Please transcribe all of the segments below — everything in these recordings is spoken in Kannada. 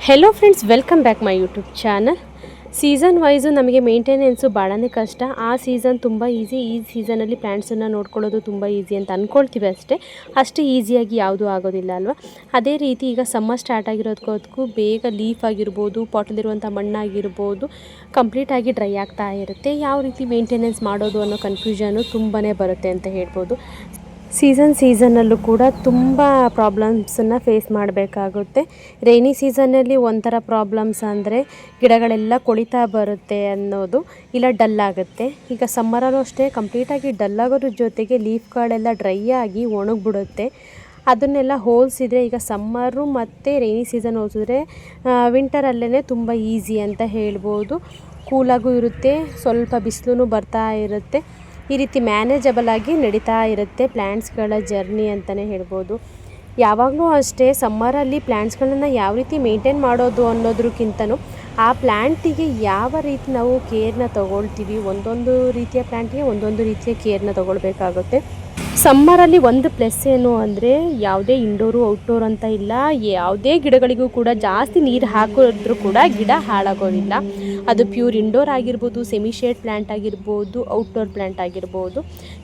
Hello friends, welcome back my YouTube channel. Season wise ನಮಗೆ ಮೇಂಟೆನೆನ್ಸು ಭಾಳನೇ ಕಷ್ಟ. ಆ ಸೀಸನ್ ತುಂಬ ಈಸಿ. ಈ ಸೀಸನಲ್ಲಿ ಪ್ಲ್ಯಾಂಟ್ಸನ್ನು ನೋಡ್ಕೊಳ್ಳೋದು ತುಂಬ ಈಸಿ ಅಂತ ಅಂದ್ಕೊಳ್ತೀವಿ ಅಷ್ಟೇ. ಅಷ್ಟು ಈಸಿಯಾಗಿ ಯಾವುದೂ ಆಗೋದಿಲ್ಲ ಅಲ್ವಾ. ಅದೇ ರೀತಿ ಈಗ ಸಮ್ಮರ್ ಸ್ಟಾರ್ಟ್ ಆಗಿರೋದಕ್ಕೂ ಬೇಗ ಲೀಫ್ ಆಗಿರ್ಬೋದು, ಪಾಟಲ್ಲಿರುವಂಥ ಮಣ್ಣಾಗಿರ್ಬೋದು ಕಂಪ್ಲೀಟಾಗಿ ಡ್ರೈ ಆಗ್ತಾ ಇರುತ್ತೆ. ಯಾವ ರೀತಿ ಮೇಂಟೆನೆನ್ಸ್ ಮಾಡೋದು ಅನ್ನೋ ಕನ್ಫ್ಯೂಷನು ತುಂಬಾ ಬರುತ್ತೆ ಅಂತ ಹೇಳ್ಬೋದು. ಸೀಸನ್ನಲ್ಲೂ ಕೂಡ ತುಂಬ ಪ್ರಾಬ್ಲಮ್ಸನ್ನು ಫೇಸ್ ಮಾಡಬೇಕಾಗುತ್ತೆ. ರೈನಿ ಸೀಸನ್ನಲ್ಲಿ ಒಂಥರ ಪ್ರಾಬ್ಲಮ್ಸ್ ಅಂದರೆ ಗಿಡಗಳೆಲ್ಲ ಕೊಳಿತಾ ಬರುತ್ತೆ ಅನ್ನೋದು, ಇಲ್ಲ ಡಲ್ ಆಗುತ್ತೆ. ಈಗ ಸಮ್ಮರಲ್ಲೂ ಅಷ್ಟೇ ಕಂಪ್ಲೀಟಾಗಿ ಡಲ್ ಆಗೋದ್ರ ಜೊತೆಗೆ ಲೀಫ್ಗಳೆಲ್ಲ ಡ್ರೈ ಆಗಿ ಒಣಗಿಬಿಡುತ್ತೆ. ಅದನ್ನೆಲ್ಲ ಹೋಲಿಸಿದರೆ ಈಗ ಸಮ್ಮರು ಮತ್ತು ರೈನಿ ಸೀಸನ್ ಹೋಲಿಸಿದ್ರೆ ವಿಂಟರಲ್ಲೇ ತುಂಬ ಈಸಿ ಅಂತ ಹೇಳ್ಬೋದು. ಕೂಲಾಗೂ ಇರುತ್ತೆ, ಸ್ವಲ್ಪ ಬಿಸಿಲು ಬರ್ತಾ ಇರುತ್ತೆ. ಈ ರೀತಿ ಮ್ಯಾನೇಜಬಲ್ ಆಗಿ ನಡೀತಾ ಇರುತ್ತೆ ಪ್ಲ್ಯಾಂಟ್ಸ್ಗಳ ಜರ್ನಿ ಅಂತಲೇ ಹೇಳ್ಬೋದು. ಯಾವಾಗಲೂ ಅಷ್ಟೇ ಸಮ್ಮರಲ್ಲಿ ಪ್ಲ್ಯಾಂಟ್ಸ್ಗಳನ್ನು ಯಾವ ರೀತಿ ಮೇಂಟೈನ್ ಮಾಡೋದು ಅನ್ನೋದಕ್ಕಿಂತನೂ ಆ ಪ್ಲ್ಯಾಂಟಿಗೆ ಯಾವ ರೀತಿ ನಾವು ಕೇರ್ನ ತೊಗೊಳ್ತೀವಿ, ಒಂದೊಂದು ರೀತಿಯ ಪ್ಲ್ಯಾಂಟಿಗೆ ಒಂದೊಂದು ರೀತಿಯ ಕೇರ್ನ ತೊಗೊಳ್ಬೇಕಾಗುತ್ತೆ. ಸಮ್ಮರಲ್ಲಿ ಒಂದು ಪ್ಲಸ್ ಏನು ಅಂದರೆ ಯಾವುದೇ ಇಂಡೋರು ಔಟ್ಡೋರ್ ಅಂತ ಇಲ್ಲ. ಯಾವುದೇ ಗಿಡಗಳಿಗೂ ಕೂಡ ಜಾಸ್ತಿ ನೀರು ಹಾಕಿದ್ರೂ ಕೂಡ ಗಿಡ ಹಾಳಾಗೋದಿಲ್ಲ. ಅದು ಪ್ಯೂರ್ ಇಂಡೋರ್ ಆಗಿರ್ಬೋದು, ಸೆಮಿ ಶೇಡ್ ಪ್ಲ್ಯಾಂಟ್ ಆಗಿರ್ಬೋದು, ಔಟ್ಡೋರ್ ಪ್ಲ್ಯಾಂಟ್ ಆಗಿರ್ಬೋದು,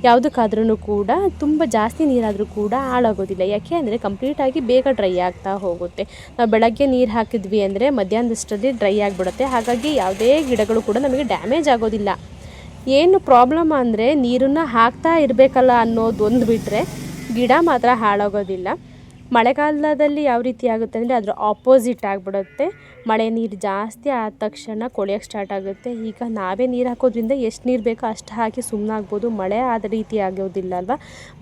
ಯಾವುದಕ್ಕಾದ್ರೂ ಕೂಡ ತುಂಬ ಜಾಸ್ತಿ ನೀರಾದರೂ ಕೂಡ ಹಾಳಾಗೋದಿಲ್ಲ. ಯಾಕೆ ಅಂದರೆ ಕಂಪ್ಲೀಟಾಗಿ ಬೇಗ ಡ್ರೈ ಆಗ್ತಾ ಹೋಗುತ್ತೆ. ನಾವು ಬೆಳಗ್ಗೆ ನೀರು ಹಾಕಿದ್ವಿ ಅಂದರೆ ಮಧ್ಯಾಹ್ನದಷ್ಟರಲ್ಲಿ ಡ್ರೈ ಆಗಿಬಿಡುತ್ತೆ. ಹಾಗಾಗಿ ಯಾವುದೇ ಗಿಡಗಳು ಕೂಡ ನಮಗೆ ಡ್ಯಾಮೇಜ್ ಆಗೋದಿಲ್ಲ. ಏನು ಪ್ರಾಬ್ಲಮ್ ಅಂದರೆ ನೀರನ್ನು ಹಾಕ್ತಾ ಇರಬೇಕಲ್ಲ ಅನ್ನೋದೊಂದು ಬಿಟ್ಟರೆ ಗಿಡ ಮಾತ್ರ ಹಾಳಾಗೋದಿಲ್ಲ. ಮಳೆಗಾಲದಲ್ಲಿ ಯಾವ ರೀತಿ ಆಗುತ್ತೆ ಅಂದರೆ ಅದರ ಆಪೋಸಿಟ್ ಆಗಿಬಿಡುತ್ತೆ. ಮಳೆ ನೀರು ಜಾಸ್ತಿ ಆದ ತಕ್ಷಣ ಕೊಳೆಯೋಕ್ಕೆ ಸ್ಟಾರ್ಟ್ ಆಗುತ್ತೆ. ಈಗ ನಾವೇ ನೀರು ಹಾಕೋದ್ರಿಂದ ಎಷ್ಟು ನೀರು ಬೇಕೋ ಅಷ್ಟು ಹಾಕಿ ಸುಮ್ಮನಾಗ್ಬೋದು. ಮಳೆ ಆದ ರೀತಿ ಆಗೋದಿಲ್ಲ ಅಲ್ವಾ,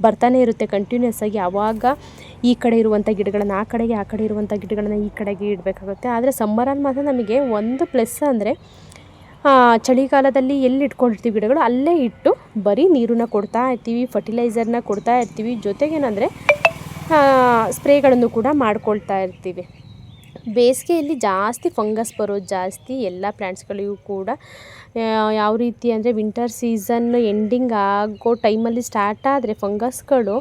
ಬರ್ತಾನೆ ಇರುತ್ತೆ ಕಂಟಿನ್ಯೂಸ್ ಆಗಿ. ಆವಾಗ ಈ ಕಡೆ ಇರುವಂಥ ಗಿಡಗಳನ್ನು ಆ ಕಡೆಗೆ, ಆ ಕಡೆ ಇರುವಂಥ ಗಿಡಗಳನ್ನು ಈ ಕಡೆಗೆ ಇಡಬೇಕಾಗುತ್ತೆ. ಆದರೆ ಸಮ್ಮರಲ್ಲಿ ಮಾತ್ರ ನಮಗೆ ಒಂದು ಪ್ಲಸ್ ಅಂದರೆ ಚಳಿಗಾಲದಲ್ಲಿ ಎಲ್ಲಿ ಇಟ್ಕೊಂಡಿರ್ತೀವಿ ಗಿಡಗಳು ಅಲ್ಲೇ ಇಟ್ಟು ಬರೀ ನೀರನ್ನ ಕೊಡ್ತಾ ಇರ್ತೀವಿ, ಫರ್ಟಿಲೈಸರ್ನ ಕೊಡ್ತಾ ಇರ್ತೀವಿ. ಜೊತೆಗೇನೆಂದರೆ ಸ್ಪ್ರೇಗಳನ್ನು ಕೂಡ ಮಾಡ್ಕೊಳ್ತಾ ಇರ್ತೀವಿ. ಬೇಸಿಗೆಯಲ್ಲಿ ಜಾಸ್ತಿ ಫಂಗಸ್ ಬರೋದು ಜಾಸ್ತಿ ಎಲ್ಲ ಪ್ಲ್ಯಾಂಟ್ಸ್ಗಳಿಗೂ ಕೂಡ. ಯಾವ ರೀತಿ ಅಂದರೆ ವಿಂಟರ್ ಸೀಸನ್ ಎಂಡಿಂಗ್ ಆಗೋ ಟೈಮಲ್ಲಿ ಸ್ಟಾರ್ಟ್ ಆದರೆ ಫಂಗಸ್ಗಳು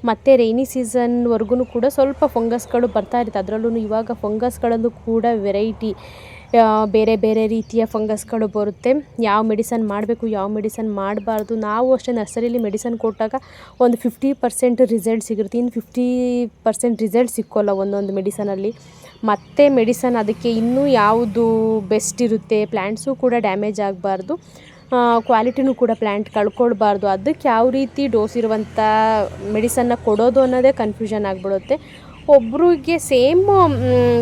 ಮತ್ತು ರೈನಿ ಸೀಸನ್ವರೆಗೂ ಕೂಡ ಸ್ವಲ್ಪ ಫಂಗಸ್ಗಳು ಬರ್ತಾ ಇರುತ್ತೆ. ಅದರಲ್ಲೂ ಇವಾಗ ಫಂಗಸ್ಗಳಲ್ಲೂ ಕೂಡ ವೆರೈಟಿ ಬೇರೆ ಬೇರೆ ರೀತಿಯ ಫಂಗಸ್ಗಳು ಬರುತ್ತೆ. ಯಾವ ಮೆಡಿಸನ್ ಮಾಡಬೇಕು, ಯಾವ ಮೆಡಿಸನ್ ಮಾಡಬಾರ್ದು, ನಾವು ಅಷ್ಟೇ ನರ್ಸರಿಯಲ್ಲಿ ಮೆಡಿಸನ್ ಕೊಟ್ಟಾಗ ಒಂದು 50% ರಿಸಲ್ಟ್ ಸಿಗುತ್ತೆ. ಇನ್ನು 50% ರಿಸಲ್ಟ್ ಸಿಕ್ಕೋಲ್ಲ ಒಂದೊಂದು ಮೆಡಿಸನಲ್ಲಿ. ಮತ್ತು ಮೆಡಿಸನ್ ಅದಕ್ಕೆ ಇನ್ನೂ ಯಾವುದು ಬೆಸ್ಟ್ ಇರುತ್ತೆ, ಪ್ಲ್ಯಾಂಟ್ಸು ಕೂಡ ಡ್ಯಾಮೇಜ್ ಆಗಬಾರ್ದು, ಕ್ವಾಲಿಟಿನೂ ಕೂಡ ಪ್ಲ್ಯಾಂಟ್ ಕಳ್ಕೊಳ್ಬಾರ್ದು, ಅದಕ್ಕೆ ಯಾವ ರೀತಿ ಡೋಸ್ ಇರುವಂಥ ಮೆಡಿಸನ್ನ ಕೊಡೋದು ಅನ್ನೋದೇ ಕನ್ಫ್ಯೂಷನ್ ಆಗಿಬಿಡುತ್ತೆ. ಒಬ್ರಿಗೆ ಸೇಮ್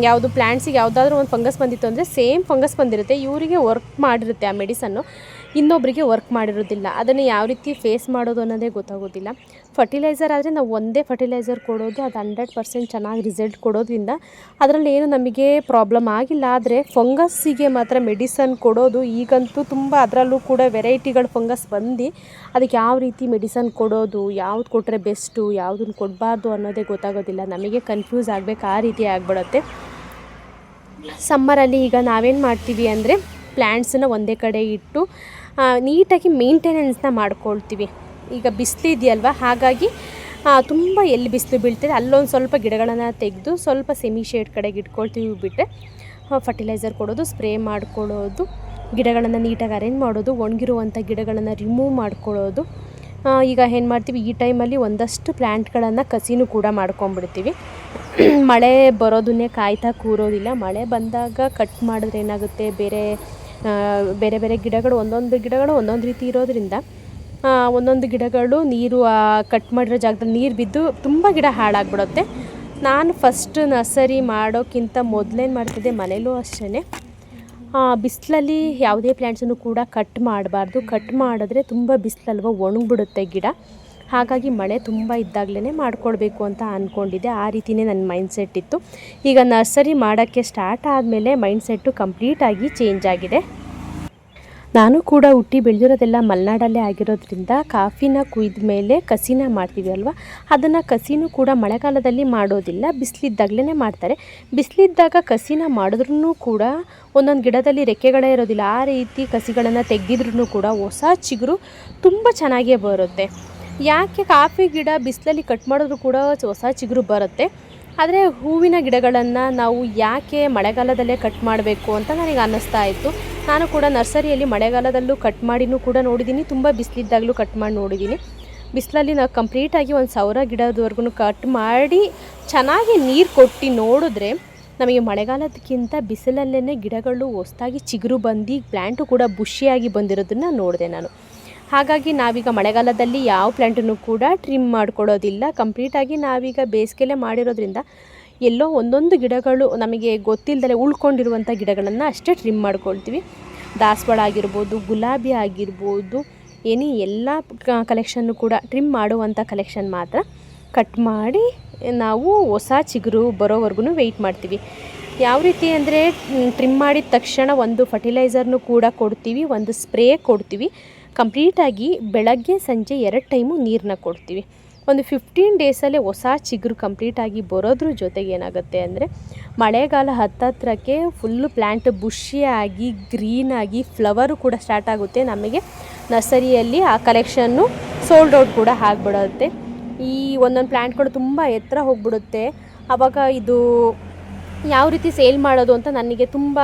ಯಾವುದು ಪ್ಲ್ಯಾಂಟ್ಸಿಗೆ ಯಾವುದಾದ್ರೂ ಒಂದು ಫಂಗಸ್ ಬಂದಿತ್ತು ಅಂದರೆ ಸೇಮ್ ಫಂಗಸ್ ಬಂದಿರುತ್ತೆ, ಇವರಿಗೆ ವರ್ಕ್ ಮಾಡಿರುತ್ತೆ ಆ ಮೆಡಿಸನ್ನು, ಇನ್ನೊಬ್ಬರಿಗೆ ವರ್ಕ್ ಮಾಡಿರೋದಿಲ್ಲ. ಅದನ್ನು ಯಾವ ರೀತಿ ಫೇಸ್ ಮಾಡೋದು ಅನ್ನೋದೇ ಗೊತ್ತಾಗೋದಿಲ್ಲ. ಫರ್ಟಿಲೈಸರ್ ಆದರೆ ನಾವು ಒಂದೇ ಫರ್ಟಿಲೈಸರ್ ಕೊಡೋದು, ಅದು 100% ಚೆನ್ನಾಗಿ ರಿಸಲ್ಟ್ ಕೊಡೋದ್ರಿಂದ ಅದರಲ್ಲಿ ಏನು ನಮಗೆ ಪ್ರಾಬ್ಲಮ್ ಆಗಿಲ್ಲ. ಆದರೆ ಫಂಗಸ್ಸಿಗೆ ಮಾತ್ರ ಮೆಡಿಸನ್ ಕೊಡೋದು ಈಗಂತೂ ತುಂಬ, ಅದರಲ್ಲೂ ಕೂಡ ವೆರೈಟಿಗಳು ಫಂಗಸ್ ಬಂದು ಅದಕ್ಕೆ ಯಾವ ರೀತಿ ಮೆಡಿಸನ್ ಕೊಡೋದು, ಯಾವ್ದು ಕೊಟ್ಟರೆ ಬೆಸ್ಟು, ಯಾವುದನ್ನು ಕೊಡಬಾರ್ದು ಅನ್ನೋದೇ ಗೊತ್ತಾಗೋದಿಲ್ಲ. ನಮಗೆ ಕನ್ಫ್ಯೂಸ್ ಆಗಬೇಕು, ಆ ರೀತಿ ಆಗಿಬಿಡುತ್ತೆ. ಸಮ್ಮರಲ್ಲಿ ಈಗ ನಾವೇನು ಮಾಡ್ತೀವಿ ಅಂದರೆ ಪ್ಲ್ಯಾಂಟ್ಸನ್ನು ಒಂದೇ ಕಡೆ ಇಟ್ಟು ನೀಟಾಗಿ ಮೇಂಟೆನೆನ್ಸ್ನ ಮಾಡ್ಕೊಳ್ತೀವಿ. ಈಗ ಬಿಸಿಲಿದೆಯಲ್ವ, ಹಾಗಾಗಿ ತುಂಬ ಎಲ್ಲಿ ಬಿಸಿಲು ಬೀಳ್ತದೆ ಅಲ್ಲೊಂದು ಸ್ವಲ್ಪ ಗಿಡಗಳನ್ನು ತೆಗೆದು ಸ್ವಲ್ಪ ಸೆಮಿ ಶೇಡ್ ಕಡೆಗೆ ಇಟ್ಕೊಳ್ತೀವಿ. ಬಿಟ್ಟರೆ ಫರ್ಟಿಲೈಸರ್ ಕೊಡೋದು, ಸ್ಪ್ರೇ ಮಾಡ್ಕೊಳ್ಳೋದು, ಗಿಡಗಳನ್ನು ನೀಟಾಗಿ ಅರೇಂಜ್ ಮಾಡೋದು, ಒಣಗಿರುವಂಥ ಗಿಡಗಳನ್ನು ರಿಮೂವ್ ಮಾಡ್ಕೊಳ್ಳೋದು. ಈಗ ಏನು ಮಾಡ್ತೀವಿ, ಈ ಟೈಮಲ್ಲಿ ಒಂದಷ್ಟು ಪ್ಲ್ಯಾಂಟ್ಗಳನ್ನು ಕಸಿನೂ ಕೂಡ ಮಾಡ್ಕೊಂಬಿಡ್ತೀವಿ. ಮಳೆ ಬರೋದನ್ನೇ ಕಾಯ್ತಾ ಕೂರೋದಿಲ್ಲ. ಮಳೆ ಬಂದಾಗ ಕಟ್ ಮಾಡಿದ್ರೆ ಏನಾಗುತ್ತೆ, ಬೇರೆ ಬೇರೆ ಗಿಡಗಳು ಒಂದೊಂದು ರೀತಿ ಇರೋದ್ರಿಂದ ಒಂದೊಂದು ಗಿಡಗಳು ನೀರು ಕಟ್ ಮಾಡಿರೋ ಜಾಗದಲ್ಲಿ ನೀರು ಬಿದ್ದು ತುಂಬ ಗಿಡ ಹಾಳಾಗ್ಬಿಡುತ್ತೆ. ನಾನು ಫಸ್ಟ್ ನರ್ಸರಿ ಮಾಡೋಕ್ಕಿಂತ ಮೊದಲೇನು ಮಾಡ್ತಿದ್ದೆ, ಮನೇಲೂ ಅಷ್ಟೇ ಬಿಸಿಲಲ್ಲಿ ಯಾವುದೇ ಪ್ಲ್ಯಾಂಟ್ಸನ್ನು ಕೂಡ ಕಟ್ ಮಾಡಬಾರ್ದು. ಕಟ್ ಮಾಡಿದ್ರೆ ತುಂಬ ಬಿಸಿಲಲ್ವ ಒಣಗಿಬಿಡುತ್ತೆ ಗಿಡ. ಹಾಗಾಗಿ ಮಳೆ ತುಂಬ ಇದ್ದಾಗಲೇ ಮಾಡ್ಕೊಳ್ಬೇಕು ಅಂತ ಅಂದ್ಕೊಂಡಿದ್ದೆ. ಆ ರೀತಿಯೇ ನನ್ನ ಮೈಂಡ್ಸೆಟ್ ಇತ್ತು. ಈಗ ನರ್ಸರಿ ಮಾಡೋಕ್ಕೆ ಸ್ಟಾರ್ಟ್ ಆದಮೇಲೆ ಮೈಂಡ್ಸೆಟ್ಟು ಕಂಪ್ಲೀಟಾಗಿ ಚೇಂಜ್ ಆಗಿದೆ. ನಾನು ಕೂಡ ಹುಟ್ಟಿ ಬೆಳೆದಿರೋದೆಲ್ಲ ಮಲೆನಾಡಲ್ಲೇ ಆಗಿರೋದ್ರಿಂದ ಕಾಫಿನ ಕುಯ್ದ ಮೇಲೆ ಕಸಿನ ಮಾಡ್ತೀವಿ ಅಲ್ವ, ಅದನ್ನು ಕಸಿನೂ ಕೂಡ ಮಳೆಗಾಲದಲ್ಲಿ ಮಾಡೋದಿಲ್ಲ, ಬಿಸಿಲಿದ್ದಾಗಲೇ ಮಾಡ್ತಾರೆ. ಬಿಸಿಲಿದ್ದಾಗ ಕಸಿನ ಮಾಡಿದ್ರೂ ಕೂಡ ಒಂದೊಂದು ಗಿಡದಲ್ಲಿ ರೆಕ್ಕೆಗಳೇ ಇರೋದಿಲ್ಲ. ಆ ರೀತಿ ಕಸಿಗಳನ್ನು ತೆಗೆದಿದ್ರೂ ಕೂಡ ಹೊಸ ಚಿಗುರು ತುಂಬ ಚೆನ್ನಾಗೇ ಬರುತ್ತೆ. ಯಾಕೆ ಕಾಫಿ ಗಿಡ ಬಿಸಿಲಲ್ಲಿ ಕಟ್ ಮಾಡಿದ್ರೂ ಕೂಡ ಹೊಸ ಚಿಗುರು ಬರುತ್ತೆ. ಆದರೆ ಹೂವಿನ ಗಿಡಗಳನ್ನು ನಾವು ಯಾಕೆ ಮಳೆಗಾಲದಲ್ಲೇ ಕಟ್ ಮಾಡಬೇಕು ಅಂತ ನನಗೆ ಅನ್ನಿಸ್ತಾ ಇತ್ತು. ನಾನು ಕೂಡ ನರ್ಸರಿಯಲ್ಲಿ ಮಳೆಗಾಲದಲ್ಲೂ ಕಟ್ ಮಾಡಿನೂ ಕೂಡ ನೋಡಿದ್ದೀನಿ, ತುಂಬ ಬಿಸಿಲಿದ್ದಾಗಲೂ ಕಟ್ ಮಾಡಿ ನೋಡಿದ್ದೀನಿ. ಬಿಸಿಲಲ್ಲಿ ನಾವು ಕಂಪ್ಲೀಟಾಗಿ 1,000 ಗಿಡದವರೆಗೂ ಕಟ್ ಮಾಡಿ ಚೆನ್ನಾಗಿ ನೀರು ಕೊಟ್ಟು ನೋಡಿದ್ರೆ ನಮಗೆ ಮಳೆಗಾಲದಕ್ಕಿಂತ ಬಿಸಿಲಲ್ಲೇ ಗಿಡಗಳು ಹೊಸದಾಗಿ ಚಿಗುರು ಬಂದು ಪ್ಲ್ಯಾಂಟು ಕೂಡ ಬುಷಿಯಾಗಿ ಬಂದಿರೋದನ್ನು ನೋಡಿದೆ ನಾನು. ಹಾಗಾಗಿ ನಾವೀಗ ಮಳೆಗಾಲದಲ್ಲಿ ಯಾವ ಪ್ಲ್ಯಾಂಟನ್ನು ಕೂಡ ಟ್ರಿಮ್ ಮಾಡ್ಕೊಳ್ಳೋದಿಲ್ಲ. ಕಂಪ್ಲೀಟಾಗಿ ನಾವೀಗ ಬೇಸಿಗೆಲೇ ಮಾಡಿರೋದ್ರಿಂದ ಎಲ್ಲೋ ಒಂದೊಂದು ಗಿಡಗಳು ನಮಗೆ ಗೊತ್ತಿಲ್ಲದಲೇ ಉಳ್ಕೊಂಡಿರುವಂಥ ಗಿಡಗಳನ್ನು ಅಷ್ಟೇ ಟ್ರಿಮ್ ಮಾಡ್ಕೊಳ್ತೀವಿ. ದಾಸವಾಳ ಆಗಿರ್ಬೋದು, ಗುಲಾಬಿ ಆಗಿರ್ಬೋದು, ಎಲ್ಲ ಕಲೆಕ್ಷನ್ನು ಕೂಡ ಟ್ರಿಮ್ ಮಾಡುವಂಥ ಕಲೆಕ್ಷನ್ ಮಾತ್ರ ಕಟ್ ಮಾಡಿ ನಾವು ಹೊಸ ಚಿಗುರು ಬರೋವರೆಗೂ ವೆಯ್ಟ್ ಮಾಡ್ತೀವಿ. ಯಾವ ರೀತಿ ಅಂದರೆ ಟ್ರಿಮ್ ಮಾಡಿದ ತಕ್ಷಣ ಒಂದು ಫರ್ಟಿಲೈಸರ್ನು ಕೂಡ ಕೊಡ್ತೀವಿ, ಒಂದು ಸ್ಪ್ರೇ ಕೊಡ್ತೀವಿ. ಕಂಪ್ಲೀಟಾಗಿ ಬೆಳಗ್ಗೆ ಸಂಜೆ 2 ಟೈಮು ನೀರನ್ನ ಕೊಡ್ತೀವಿ. ಒಂದು 15 ಡೇಸಲ್ಲೇ ಹೊಸ ಚಿಗುರು ಕಂಪ್ಲೀಟಾಗಿ ಬರೋದ್ರ ಜೊತೆಗೆ ಏನಾಗುತ್ತೆ ಅಂದರೆ ಮಳೆಗಾಲ ಹತ್ತತ್ರಕ್ಕೆ ಫುಲ್ಲು ಪ್ಲ್ಯಾಂಟ್ ಬುಷಿಯಾಗಿ ಗ್ರೀನಾಗಿ ಫ್ಲವರು ಕೂಡ ಸ್ಟಾರ್ಟ್ ಆಗುತ್ತೆ. ನಮಗೆ ನರ್ಸರಿಯಲ್ಲಿ ಆ ಕಲೆಕ್ಷನ್ನು ಸೋಲ್ಡ್ ಔಟ್ ಕೂಡ ಆಗಿಬಿಡುತ್ತೆ. ಈ ಒಂದೊಂದು ಪ್ಲ್ಯಾಂಟ್ಗಳು ತುಂಬ ಎತ್ತರ ಹೋಗಿಬಿಡುತ್ತೆ. ಆವಾಗ ಇದು ಯಾವ ರೀತಿ ಸೇಲ್ ಮಾಡೋದು ಅಂತ ನನಗೆ ತುಂಬ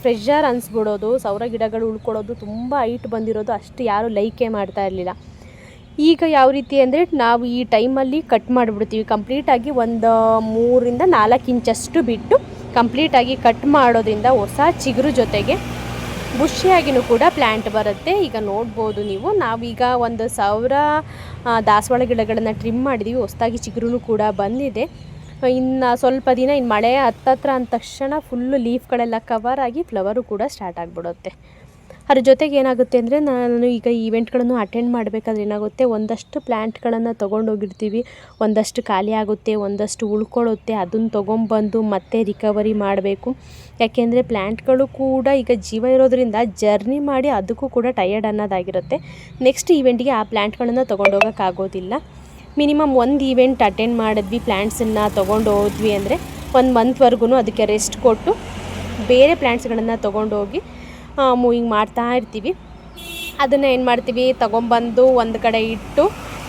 ಪ್ರೆಷರ್ ಅನಿಸ್ಬಿಡೋದು. 1,000 ಗಿಡಗಳು ಉಳ್ಕೊಳ್ಳೋದು, ತುಂಬ ಹೈಟ್ ಬಂದಿರೋದು ಅಷ್ಟು ಯಾರೂ ಲೈಕೇ ಮಾಡ್ತಾ ಇರಲಿಲ್ಲ. ಈಗ ಯಾವ ರೀತಿ ಅಂದರೆ ನಾವು ಈ ಟೈಮಲ್ಲಿ ಕಟ್ ಮಾಡಿಬಿಡ್ತೀವಿ. ಕಂಪ್ಲೀಟಾಗಿ ಒಂದು 3 ಇಂದ 4 ಇಂಚಷ್ಟು ಬಿಟ್ಟು ಕಂಪ್ಲೀಟಾಗಿ ಕಟ್ ಮಾಡೋದ್ರಿಂದ ಹೊಸ ಚಿಗುರು ಜೊತೆಗೆ ಬುಷಿಯಾಗಿನೂ ಕೂಡ ಪ್ಲ್ಯಾಂಟ್ ಬರುತ್ತೆ. ಈಗ ನೋಡ್ಬೋದು ನೀವು, ನಾವೀಗ 1,000 ದಾಸವಾಳ ಗಿಡಗಳನ್ನು ಟ್ರಿಮ್ ಮಾಡಿದ್ದೀವಿ. ಹೊಸದಾಗಿ ಚಿಗುರು ಕೂಡ ಬಂದಿದೆ. ಇನ್ನು ಸ್ವಲ್ಪ ದಿನ ಮಳೆ ಹತ್ತತ್ರ ಅಂದ ತಕ್ಷಣ ಫುಲ್ಲು ಲೀಫ್ಗಳೆಲ್ಲ ಕವರ್ ಆಗಿ ಫ್ಲವರು ಕೂಡ ಸ್ಟಾರ್ಟ್ ಆಗಿಬಿಡುತ್ತೆ. ಅದ್ರ ಜೊತೆಗೆ ಏನಾಗುತ್ತೆ ಅಂದರೆ ನಾನು ಈಗ ಈವೆಂಟ್ಗಳನ್ನು ಅಟೆಂಡ್ ಮಾಡಬೇಕಾದ್ರೆ ಏನಾಗುತ್ತೆ, ಒಂದಷ್ಟು ಪ್ಲ್ಯಾಂಟ್ಗಳನ್ನು ತೊಗೊಂಡೋಗಿರ್ತೀವಿ, ಒಂದಷ್ಟು ಖಾಲಿ ಆಗುತ್ತೆ, ಒಂದಷ್ಟು ಉಳ್ಕೊಳ್ಳುತ್ತೆ. ಅದನ್ನು ತೊಗೊಂಬಂದು ಮತ್ತೆ ರಿಕವರಿ ಮಾಡಬೇಕು. ಯಾಕೆಂದರೆ ಪ್ಲ್ಯಾಂಟ್ಗಳು ಕೂಡ ಈಗ ಜೀವ ಇರೋದ್ರಿಂದ ಜರ್ನಿ ಮಾಡಿ ಅದಕ್ಕೂ ಕೂಡ ಟಯರ್ಡ್ ಅನ್ನೋದಾಗಿರುತ್ತೆ. ನೆಕ್ಸ್ಟ್ ಈವೆಂಟ್ಗೆ ಆ ಪ್ಲ್ಯಾಂಟ್ಗಳನ್ನು ತೊಗೊಂಡೋಗೋಕ್ಕಾಗೋದಿಲ್ಲ. ಮಿನಿಮಮ್ ಒಂದು ಈವೆಂಟ್ ಅಟೆಂಡ್ ಮಾಡಿದ್ವಿ, ಪ್ಲ್ಯಾಂಟ್ಸನ್ನು ತೊಗೊಂಡು ಹೋದ್ವಿ ಅಂದರೆ 1 ಮಂತ್ವರೆಗೂ ಅದಕ್ಕೆ ರೆಸ್ಟ್ ಕೊಟ್ಟು ಬೇರೆ ಪ್ಲ್ಯಾಂಟ್ಸ್ಗಳನ್ನು ತೊಗೊಂಡೋಗಿ ಮೂವಿಂಗ್ ಮಾಡ್ತಾ ಇರ್ತೀವಿ. ಅದನ್ನು ಏನು ಮಾಡ್ತೀವಿ, ತೊಗೊಂಬಂದು ಒಂದು ಕಡೆ ಇಟ್ಟು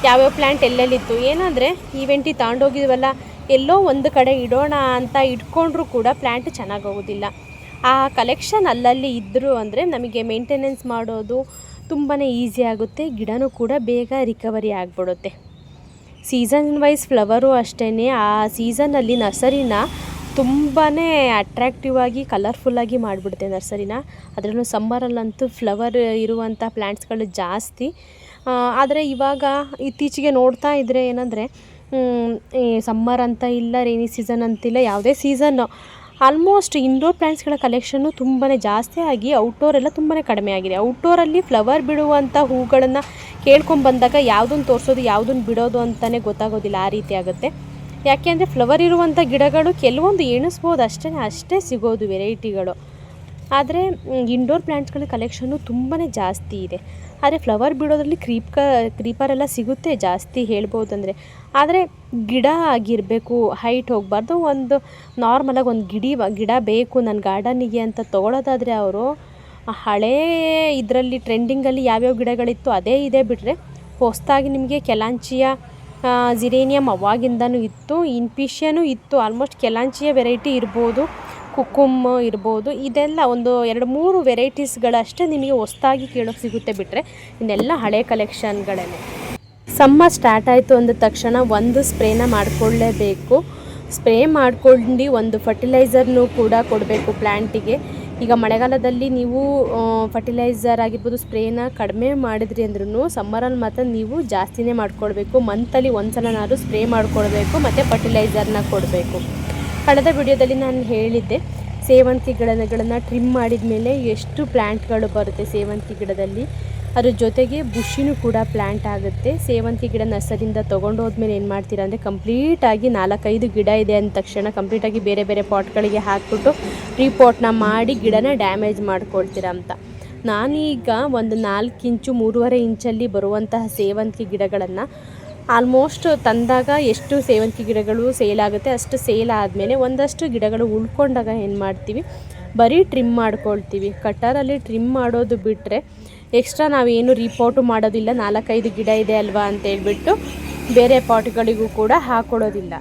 ಯಾವ್ಯಾವ ಪ್ಲ್ಯಾಂಟ್ ಎಲ್ಲೆಲ್ಲಿತ್ತು, ಏನಂದರೆ ಈವೆಂಟಿಗೆ ತಗೊಂಡೋಗಿದ್ವಲ್ಲ ಎಲ್ಲೋ ಒಂದು ಕಡೆ ಇಡೋಣ ಅಂತ ಇಟ್ಕೊಂಡ್ರೂ ಕೂಡ ಪ್ಲ್ಯಾಂಟ್ ಚೆನ್ನಾಗಿ ಹೋಗೋದಿಲ್ಲ. ಆ ಕಲೆಕ್ಷನ್ ಅಲ್ಲಲ್ಲಿ ಇದ್ದರು ಅಂದರೆ ನಮಗೆ ಮೇಂಟೆನೆನ್ಸ್ ಮಾಡೋದು ತುಂಬಾ ಈಸಿ ಆಗುತ್ತೆ. ಗಿಡನೂ ಕೂಡ ಬೇಗ ರಿಕವರಿ ಆಗಿಬಿಡುತ್ತೆ. ಸೀಸನ್ ವೈಸ್ ಫ್ಲವರು ಅಷ್ಟೇ, ಆ ಸೀಸನ್ನಲ್ಲಿ ನರ್ಸರಿನ ತುಂಬಾ ಅಟ್ರ್ಯಾಕ್ಟಿವ್ ಆಗಿ ಕಲರ್ಫುಲ್ಲಾಗಿ ಮಾಡಿಬಿಡುತ್ತೆ ನರ್ಸರಿನ. ಅದರಲ್ಲೂ ಸಮ್ಮರಲ್ಲಂತೂ ಫ್ಲವರ್ ಇರುವಂಥ ಪ್ಲ್ಯಾಂಟ್ಸ್ಗಳು ಜಾಸ್ತಿ. ಆದರೆ ಇವಾಗ ಇತ್ತೀಚೆಗೆ ನೋಡ್ತಾ ಇದ್ದರೆ ಏನಂದರೆ ಈ ಸಮ್ಮರ್ ಅಂತ ಇಲ್ಲ, ರೈನಿ ಸೀಸನ್ ಅಂತಿಲ್ಲ, ಯಾವುದೇ ಸೀಸನ್ನು ಆಲ್ಮೋಸ್ಟ್ ಇಂಡೋರ್ ಪ್ಲ್ಯಾಂಟ್ಸ್ಗಳ ಕಲೆಕ್ಷನ್ನು ತುಂಬಾ ಜಾಸ್ತಿ ಆಗಿ ಔಟ್ಡೋರೆಲ್ಲ ತುಂಬಾ ಕಡಿಮೆ ಆಗಿದೆ. ಔಟ್ಡೋರಲ್ಲಿ ಫ್ಲವರ್ ಬಿಡುವಂಥ ಹೂಗಳನ್ನು ಕೇಳ್ಕೊಂಬಂದಾಗ ಯಾವುದನ್ನು ತೋರಿಸೋದು ಯಾವುದನ್ನು ಬಿಡೋದು ಅಂತಲೇ ಗೊತ್ತಾಗೋದಿಲ್ಲ, ಆ ರೀತಿ ಆಗುತ್ತೆ. ಯಾಕೆ ಅಂದರೆ ಫ್ಲವರ್ ಇರುವಂಥ ಗಿಡಗಳು ಕೆಲವೊಂದು ಎಣಿಸ್ಬೋದು ಅಷ್ಟೇ ಸಿಗೋದು ವೆರೈಟಿಗಳು. ಆದರೆ ಇಂಡೋರ್ ಪ್ಲ್ಯಾಂಟ್ಸ್ಗಳ ಕಲೆಕ್ಷನ್ನು ತುಂಬಾ ಜಾಸ್ತಿ ಇದೆ. ಆದರೆ ಫ್ಲವರ್ ಬಿಡೋದ್ರಲ್ಲಿ ಕ್ರೀಪರೆಲ್ಲ ಸಿಗುತ್ತೆ ಜಾಸ್ತಿ ಹೇಳ್ಬೋದಂದರೆ. ಆದರೆ ಗಿಡ ಆಗಿರಬೇಕು, ಹೈಟ್ ಹೋಗಬಾರ್ದು. ಒಂದು ನಾರ್ಮಲಾಗಿ ಒಂದು ಗಿಡ ಬೇಕು ನನ್ನ ಗಾರ್ಡನಿಗೆ ಅಂತ ತೊಗೊಳೋದಾದರೆ ಅವರು ಹಳೇ ಇದರಲ್ಲಿ ಟ್ರೆಂಡಿಂಗಲ್ಲಿ ಯಾವ್ಯಾವ ಗಿಡಗಳಿತ್ತು ಅದೇ ಇದೆ ಬಿಟ್ಟರೆ ಹೊಸದಾಗಿ ನಿಮಗೆ ಕೆಲಾಂಚಿಯ ಜಿರೇನಿಯಮ್ ಅವಾಗಿಂದನೂ ಇತ್ತು, ಇನ್ಪಿಷಿಯನೂ ಇತ್ತು. ಆಲ್ಮೋಸ್ಟ್ ಕೆಲಾಂಚಿಯ ವೆರೈಟಿ ಇರ್ಬೋದು, ಕುಕುಮ್ ಇರ್ಬೋದು, ಇದೆಲ್ಲ ಒಂದು 2-3 ವೆರೈಟೀಸ್ಗಳಷ್ಟೇ ನಿಮಗೆ ಹೊಸದಾಗಿ ಕೇಳೋಕ್ಕೆ ಸಿಗುತ್ತೆ. ಬಿಟ್ಟರೆ ಇನ್ನೆಲ್ಲ ಹಳೆ ಕಲೆಕ್ಷನ್ಗಳೇ. ಸಮ್ಮರ್ ಸ್ಟಾರ್ಟ್ ಆಯಿತು ಅಂದ ತಕ್ಷಣ ಒಂದು ಸ್ಪ್ರೇನ ಮಾಡಿಕೊಳ್ಳೇಬೇಕು. ಸ್ಪ್ರೇ ಮಾಡ್ಕೊಂಡು ಒಂದು ಫರ್ಟಿಲೈಸರ್ನೂ ಕೂಡ ಕೊಡಬೇಕು ಪ್ಲ್ಯಾಂಟಿಗೆ. ಈಗ ಮಳೆಗಾಲದಲ್ಲಿ ನೀವು ಫರ್ಟಿಲೈಸರ್ ಆಗಿರ್ಬೋದು ಸ್ಪ್ರೇನ ಕಡಿಮೆ ಮಾಡಿದ್ರಿ ಅಂದ್ರೂ ಸಮ್ಮರಲ್ಲಿ ಮಾತ್ರ ನೀವು ಜಾಸ್ತಿನೇ ಮಾಡ್ಕೊಳ್ಬೇಕು. ಮಂತಲ್ಲಿ ಒಂದ್ಸಲನಾದ್ರೂ ಸ್ಪ್ರೇ ಮಾಡ್ಕೊಳ್ಬೇಕು ಮತ್ತು ಫರ್ಟಿಲೈಸರ್ನ ಕೊಡಬೇಕು. ಕಳೆದ ವಿಡಿಯೋದಲ್ಲಿ ನಾನು ಹೇಳಿದ್ದೆ ಸೇವಂತಿಗೆ ಗಿಡಗಳನ್ನು ಟ್ರಿಮ್ ಮಾಡಿದ ಮೇಲೆ ಎಷ್ಟು ಪ್ಲ್ಯಾಂಟ್ಗಳು ಬರುತ್ತೆ ಸೇವಂತಿಗೆ ಗಿಡದಲ್ಲಿ. ಅದ್ರ ಜೊತೆಗೆ ಬುಷಿನೂ ಕೂಡ ಪ್ಲ್ಯಾಂಟ್ ಆಗುತ್ತೆ. ಸೇವಂತಿಗೆ ಗಿಡ ನರ್ಸರಿಯಿಂದ ತೊಗೊಂಡೋದ್ಮೇಲೆ ಏನು ಮಾಡ್ತೀರಾ ಅಂದರೆ ಕಂಪ್ಲೀಟಾಗಿ 4-5 ಗಿಡ ಇದೆ ಅಂದ ತಕ್ಷಣ ಕಂಪ್ಲೀಟಾಗಿ ಬೇರೆ ಬೇರೆ ಪಾಟ್ಗಳಿಗೆ ಹಾಕ್ಬಿಟ್ಟು ರೀಪಾಟ್ನ ಮಾಡಿ ಗಿಡನ ಡ್ಯಾಮೇಜ್ ಮಾಡ್ಕೊಳ್ತೀರಾ ಅಂತ. ನಾನೀಗ ಒಂದು 4 ಇಂಚು 3.5 ಇಂಚಲ್ಲಿ ಬರುವಂತಹ ಸೇವಂತಿಗೆ ಗಿಡಗಳನ್ನು ಆಲ್ಮೋಸ್ಟ್ ತಂದಾಗ ಎಷ್ಟು ಸೇವಂತಿಗೆ ಗಿಡಗಳು ಸೇಲ್ ಆಗುತ್ತೆ ಅಷ್ಟು ಸೇಲ್ ಆದಮೇಲೆ ಒಂದಷ್ಟು ಗಿಡಗಳು ಉಳ್ಕೊಂಡಾಗ ಏನು ಮಾಡ್ತೀವಿ, ಬರೀ ಟ್ರಿಮ್ ಮಾಡ್ಕೊಳ್ತೀವಿ. ಕಟ್ಟರಲ್ಲಿ ಟ್ರಿಮ್ ಮಾಡೋದು ಬಿಟ್ಟರೆ ಎಕ್ಸ್ಟ್ರಾ ನಾವೇನು ರೀಪಾಟು ಮಾಡೋದಿಲ್ಲ. 4-5 ಗಿಡ ಇದೆ ಅಲ್ವಾ ಅಂತೇಳ್ಬಿಟ್ಟು ಬೇರೆ ಪಾಟ್ಗಳಿಗೂ ಕೂಡ ಹಾಕ್ಕೊಡೋದಿಲ್ಲ.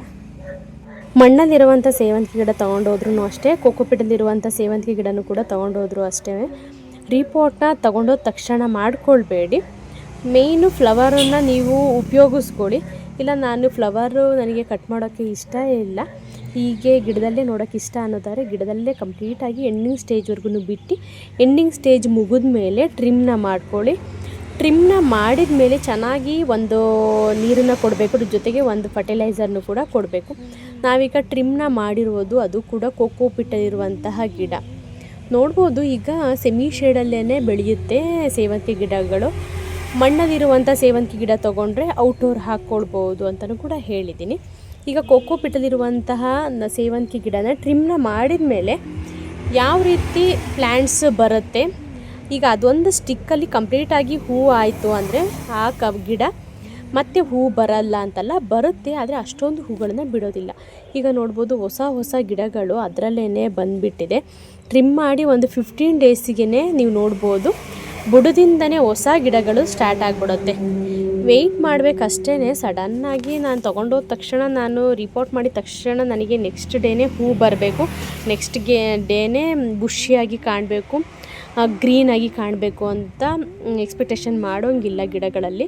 ಮಣ್ಣಲ್ಲಿರುವಂಥ ಸೇವಂತಿಗೆ ಗಿಡ ತೊಗೊಂಡೋದ್ರೂ ಅಷ್ಟೇ, ಕೋಕೋಪಿಟಲ್ಲಿರುವಂಥ ಸೇವಂತಿಗೆ ಗಿಡನೂ ಕೂಡ ತೊಗೊಂಡೋದ್ರು ಅಷ್ಟೇ. ರೀಪೋರ್ಟ್ನ ತೊಗೊಂಡೋದ ತಕ್ಷಣ ಮಾಡ್ಕೊಳ್ಬೇಡಿ. ಮೇಯ್ನು ಫ್ಲವರನ್ನು ನೀವು ಉಪಯೋಗಿಸ್ಕೊಳ್ಳಿ. ಇಲ್ಲ ನಾನು ಫ್ಲವರು ನನಗೆ ಕಟ್ ಮಾಡೋಕ್ಕೆ ಇಷ್ಟ ಇಲ್ಲ, ಹೀಗೆ ಗಿಡದಲ್ಲೇ ನೋಡೋಕ್ಕೆ ಇಷ್ಟ ಅನ್ನೋದಾದ್ರೆ ಗಿಡದಲ್ಲೇ ಕಂಪ್ಲೀಟಾಗಿ ಎಂಡಿಂಗ್ ಸ್ಟೇಜ್ವರೆಗೂ ಬಿಟ್ಟು ಎಂಡಿಂಗ್ ಸ್ಟೇಜ್ ಮುಗಿದ ಮೇಲೆ ಟ್ರಿಮ್ನ ಮಾಡ್ಕೊಳ್ಳಿ. ಟ್ರಿಮ್ನ ಮಾಡಿದ ಮೇಲೆ ಚೆನ್ನಾಗಿ ಒಂದು ನೀರನ್ನು ಕೊಡಬೇಕು, ಅದ್ರ ಜೊತೆಗೆ ಒಂದು ಫರ್ಟಿಲೈಸರ್ನು ಕೂಡ ಕೊಡಬೇಕು. ನಾವೀಗ ಟ್ರಿಮ್ನ ಮಾಡಿರುವುದು ಅದು ಕೂಡ ಕೋಕೋಪಿಟಲ್ಲಿರುವಂತಹ ಗಿಡ ನೋಡ್ಬೋದು. ಈಗ ಸೆಮಿ ಶೇಡಲ್ಲೇ ಬೆಳೆಯುತ್ತೆ ಸೇವಂತಿಗೆ ಗಿಡಗಳು. ಮಣ್ಣಲ್ಲಿರುವಂಥ ಸೇವಂತಿಗೆ ಗಿಡ ತೊಗೊಂಡ್ರೆ ಔಟ್ಡೋರ್ ಹಾಕ್ಕೊಳ್ಬೋದು ಅಂತಲೂ ಕೂಡ ಹೇಳಿದ್ದೀನಿ. ಈಗ ಕೋಕೋಪಿಟಲ್ಲಿರುವಂತಹ ಸೇವಂತಿಗೆ ಗಿಡನ ಟ್ರಿಮ್ನ ಮಾಡಿದ ಮೇಲೆ ಯಾವ ರೀತಿ ಪ್ಲ್ಯಾಂಟ್ಸ್ ಬರುತ್ತೆ, ಈಗ ಅದೊಂದು ಸ್ಟಿಕ್ಕಲ್ಲಿ ಕಂಪ್ಲೀಟಾಗಿ ಹೂವು ಆಯಿತು ಅಂದರೆ ಆ ಗಿಡ ಮತ್ತೆ ಹೂವು ಬರಲ್ಲ ಅಂತಲ್ಲ, ಬರುತ್ತೆ, ಆದರೆ ಅಷ್ಟೊಂದು ಹೂಗಳನ್ನು ಬಿಡೋದಿಲ್ಲ. ಈಗ ನೋಡ್ಬೋದು ಹೊಸ ಹೊಸ ಗಿಡಗಳು ಅದರಲ್ಲೇ ಬಂದುಬಿಟ್ಟಿದೆ. ಟ್ರಿಮ್ ಮಾಡಿ ಒಂದು 15 ಡೇಸಿಗೆ ನೀವು ನೋಡ್ಬೋದು ಬುಡದಿಂದನೇ ಹೊಸ ಗಿಡಗಳು ಸ್ಟಾರ್ಟ್ ಆಗಿಬಿಡುತ್ತೆ. ವೆಯ್ಟ್ ಮಾಡಬೇಕಷ್ಟೇ. ಸಡನ್ನಾಗಿ ನಾನು ತೊಗೊಂಡೋದ ತಕ್ಷಣ, ನಾನು ರಿಪೋರ್ಟ್ ಮಾಡಿದ ತಕ್ಷಣ ನನಗೆ ನೆಕ್ಸ್ಟ್ ಡೇನೇ ಹೂ ಬರಬೇಕು, ನೆಕ್ಸ್ಟ್ ಡೇನೇ ಬುಷಿಯಾಗಿ ಕಾಣಬೇಕು, ಗ್ರೀನಾಗಿ ಕಾಣಬೇಕು ಅಂತ ಎಕ್ಸ್ಪೆಕ್ಟೇಷನ್ ಮಾಡೋಂಗಿಲ್ಲ ಗಿಡಗಳಲ್ಲಿ.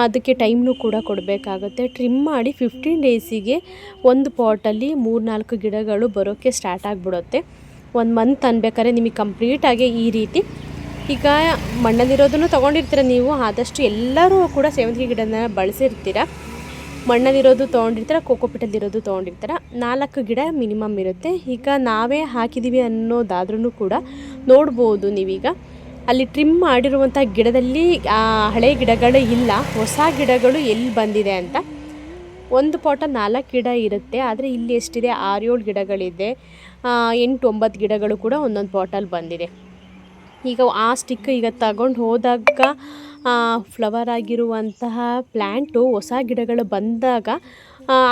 ಅದಕ್ಕೆ ಟೈಮ್ನೂ ಕೂಡ ಕೊಡಬೇಕಾಗುತ್ತೆ. ಟ್ರಿಮ್ ಮಾಡಿ 15 ಡೇಸಿಗೆ ಒಂದು ಪಾಟಲ್ಲಿ 3-4 ಗಿಡಗಳು ಬರೋಕ್ಕೆ ಸ್ಟಾರ್ಟ್ ಆಗಿಬಿಡುತ್ತೆ. 1 ಮಂತ್ ಅನ್ಬೇಕಾದ್ರೆ ನಿಮಗೆ ಕಂಪ್ಲೀಟಾಗಿ ಈ ರೀತಿ. ಈಗ ಮಣ್ಣಲ್ಲಿರೋದನ್ನು ತೊಗೊಂಡಿರ್ತೀರ ನೀವು, ಆದಷ್ಟು ಎಲ್ಲರೂ ಕೂಡ ಸೇವಂತಿಗೆ ಗಿಡನ ಬಳಸಿರ್ತೀರ. ಮಣ್ಣಲ್ಲಿರೋದು ತೊಗೊಂಡಿರ್ತೀರ, ಕೋಕೋಪಿಟಲ್ಲಿರೋದು ತೊಗೊಂಡಿರ್ತೀರ. 4 ಗಿಡ ಮಿನಿಮಮ್ ಇರುತ್ತೆ. ಈಗ ನಾವೇ ಹಾಕಿದ್ದೀವಿ ಅನ್ನೋದಾದ್ರೂ ಕೂಡ ನೋಡ್ಬೋದು ನೀವೀಗ ಅಲ್ಲಿ ಟ್ರಿಮ್ ಮಾಡಿರುವಂಥ ಗಿಡದಲ್ಲಿ ಹಳೆ ಗಿಡಗಳು ಇಲ್ಲ, ಹೊಸ ಗಿಡಗಳು ಎಲ್ಲಿ ಬಂದಿದೆ ಅಂತ. ಒಂದು ಪಾಟಲ್ಲಿ 4 ಗಿಡ ಇರುತ್ತೆ, ಆದರೆ ಇಲ್ಲಿ ಎಷ್ಟಿದೆ 6-7 ಗಿಡಗಳಿದೆ, 8-9 ಗಿಡಗಳು ಕೂಡ ಒಂದೊಂದು ಪಾಟಲ್ಲಿ ಬಂದಿದೆ. ಈಗ ಆ ಸ್ಟಿಕ್ ಈಗ ತಗೊಂಡು ಹೋದಾಗ ಫ್ಲವರ್ ಆಗಿರುವಂತಹ ಪ್ಲ್ಯಾಂಟು ಹೊಸ ಗಿಡಗಳು ಬಂದಾಗ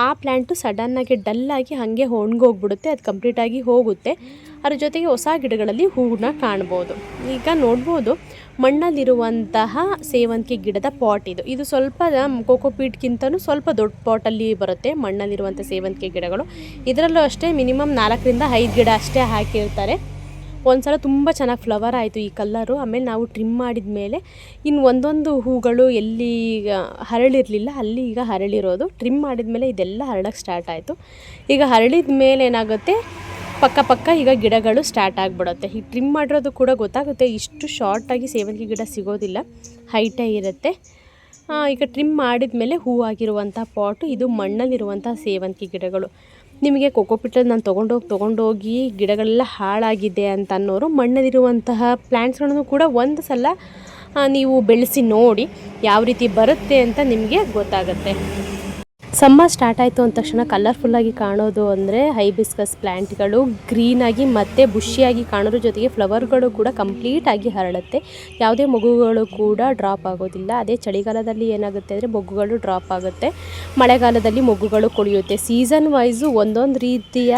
ಆ ಪ್ಲ್ಯಾಂಟು ಸಡನ್ನಾಗಿ ಡಲ್ಲಾಗಿ ಹಾಗೆ ಒಣಗೋಗ್ಬಿಡುತ್ತೆ, ಅದು ಕಂಪ್ಲೀಟಾಗಿ ಹೋಗುತ್ತೆ. ಅದ್ರ ಜೊತೆಗೆ ಹೊಸ ಗಿಡಗಳಲ್ಲಿ ಹೂವನ್ನ ಕಾಣ್ಬೋದು. ಈಗ ನೋಡ್ಬೋದು ಮಣ್ಣಲ್ಲಿರುವಂತಹ ಸೇವಂತಿಗೆ ಗಿಡದ ಪಾಟ್ ಇದು ಸ್ವಲ್ಪ ಕೋಕೋಪೀಟ್ಗಿಂತಲೂ ಸ್ವಲ್ಪ ದೊಡ್ಡ ಪಾಟಲ್ಲಿ ಬರುತ್ತೆ ಮಣ್ಣಲ್ಲಿರುವಂಥ ಸೇವಂತಿಗೆ ಗಿಡಗಳು. ಇದರಲ್ಲೂ ಅಷ್ಟೇ ಮಿನಿಮಮ್ 4-5 ಗಿಡ ಅಷ್ಟೇ ಹಾಕಿರ್ತಾರೆ. ಒಂದು ಸಲ ತುಂಬ ಚೆನ್ನಾಗಿ ಫ್ಲವರ್ ಆಯಿತು ಈ ಕಲ್ಲರು. ಆಮೇಲೆ ನಾವು ಟ್ರಿಮ್ ಮಾಡಿದ ಮೇಲೆ ಇನ್ನು ಒಂದೊಂದು ಹೂಗಳು ಎಲ್ಲಿ ಹರಳಿರಲಿಲ್ಲ ಅಲ್ಲಿ ಈಗ ಹರಳಿರೋದು. ಟ್ರಿಮ್ ಮಾಡಿದ ಮೇಲೆ ಇದೆಲ್ಲ ಹರಳಕ್ಕೆ ಸ್ಟಾರ್ಟ್ ಆಯಿತು. ಈಗ ಹರಳಿದ ಮೇಲೆ ಏನಾಗುತ್ತೆ, ಪಕ್ಕ ಈಗ ಗಿಡಗಳು ಸ್ಟಾರ್ಟ್ ಆಗಿಬಿಡುತ್ತೆ. ಈ ಟ್ರಿಮ್ ಮಾಡಿರೋದು ಕೂಡ ಗೊತ್ತಾಗುತ್ತೆ, ಇಷ್ಟು ಶಾರ್ಟಾಗಿ ಸೇವಂತಿಗೆ ಗಿಡ ಸಿಗೋದಿಲ್ಲ, ಹೈಟೇ ಇರುತ್ತೆ. ಈಗ ಟ್ರಿಮ್ ಮಾಡಿದ ಮೇಲೆ ಹೂವಾಗಿರುವಂಥ ಪಾಟು ಇದು ಮಣ್ಣಲ್ಲಿರುವಂಥ ಸೇವಂತಿಗೆ ಗಿಡಗಳು. ನಿಮಗೆ ಕೋಕೋಪಿಟಲ್ಲಿ ನಾನು ತೊಗೊಂಡೋಗಿ ಗಿಡಗಳೆಲ್ಲ ಹಾಳಾಗಿದೆ ಅಂತ ಅನ್ನೋರು ಮಣ್ಣಲ್ಲಿರುವಂತಹ ಪ್ಲ್ಯಾಂಟ್ಸ್ಗಳನ್ನು ಕೂಡ ಒಂದು ಸಲ ನೀವು ಬೆಳೆಸಿ ನೋಡಿ ಯಾವ ರೀತಿ ಬರುತ್ತೆ ಅಂತ ನಿಮಗೆ ಗೊತ್ತಾಗುತ್ತೆ. ಸಮ್ಮರ್ ಸ್ಟಾರ್ಟ್ ಆಯಿತು ಅಂದ ತಕ್ಷಣ ಕಲರ್ಫುಲ್ಲಾಗಿ ಕಾಣೋದು ಅಂದರೆ ಹೈಬಿಸ್ಕಸ್ ಪ್ಲ್ಯಾಂಟ್ಗಳು ಗ್ರೀನಾಗಿ ಮತ್ತು ಬುಷಿಯಾಗಿ ಕಾಣೋದ್ರ ಜೊತೆಗೆ ಫ್ಲವರ್ಗಳು ಕೂಡ ಕಂಪ್ಲೀಟಾಗಿ ಹರಳುತ್ತೆ. ಯಾವುದೇ ಮೊಗ್ಗುಗಳು ಕೂಡ ಡ್ರಾಪ್ ಆಗೋದಿಲ್ಲ. ಅದೇ ಚಳಿಗಾಲದಲ್ಲಿ ಏನಾಗುತ್ತೆ ಅಂದರೆ ಮೊಗ್ಗುಗಳು ಡ್ರಾಪ್ ಆಗುತ್ತೆ, ಮಳೆಗಾಲದಲ್ಲಿ ಮೊಗ್ಗುಗಳು ಕೊಳೆಯುತ್ತೆ. ಸೀಸನ್ ವೈಸು ಒಂದೊಂದು ರೀತಿಯ